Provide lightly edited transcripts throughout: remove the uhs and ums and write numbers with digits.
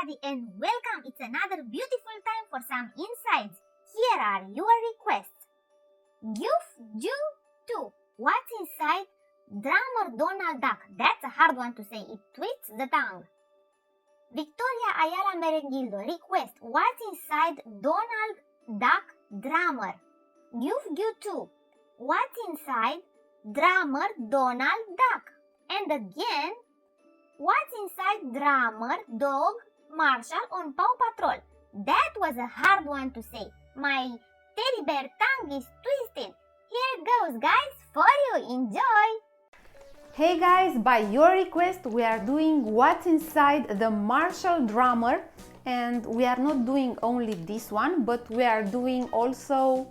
everybody and welcome. It's another beautiful time for some insights. Here are your requests. Give 2. What's inside drummer Donald Duck? That's a hard one to say. It twists the tongue. Victoria Ayala Merengildo request. What's inside Donald Duck drummer? Give 2. What's inside drummer Donald Duck? And again, what's inside drummer dog Marshal on Paw Patrol? That was a hard one to say. My teddy bear tongue is twisted. Here goes, guys, for you. Enjoy! Hey guys, by your request we are doing what's inside the Marshal drummer, and we are not doing only this one, but we are doing also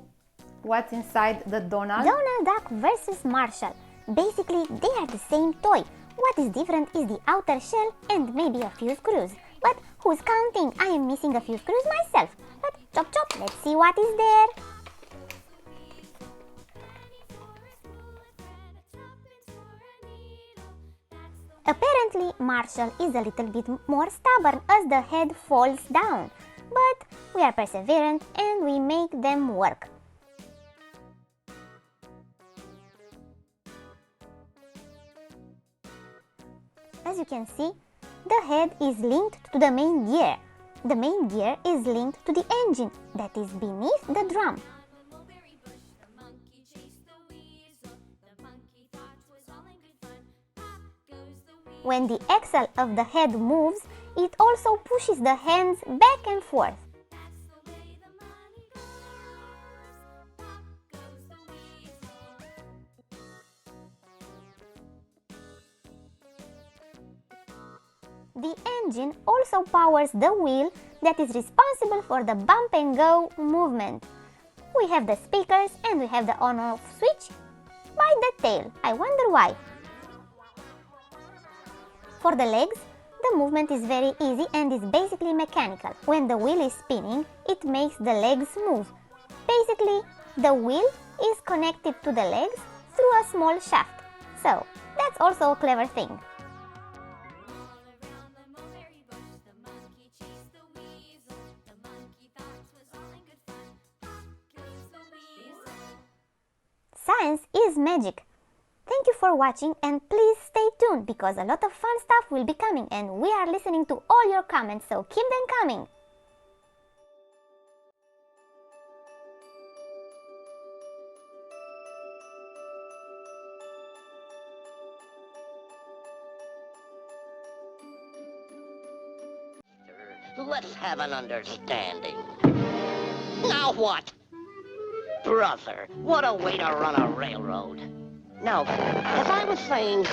what's inside the Donald Duck versus Marshal. Basically, they are the same toy. What is different is the outer shell and maybe a few screws. But who's counting? I am missing a few screws myself. But chop chop, let's see what is there. Apparently, Marshal is a little bit more stubborn as the head falls down. But we are perseverant and we make them work. As you can see, the head is linked to the main gear. The main gear is linked to the engine that is beneath the drum. When the axle of the head moves, it also pushes the hands back and forth. The engine also powers the wheel that is responsible for the bump and go movement. We have the speakers and we have the on-off switch by the tail. I wonder why. For the legs, the movement is very easy and is basically mechanical. When the wheel is spinning, it makes the legs move. Basically, the wheel is connected to the legs through a small shaft. So, that's also a clever thing. Science is magic. Thank you for watching and please stay tuned because a lot of fun stuff will be coming and we are listening to all your comments, so keep them coming. Let's have an understanding. Now what? Brother, what a way to run a railroad. Now, as I was saying...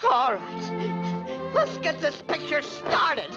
All right, let's get this picture started.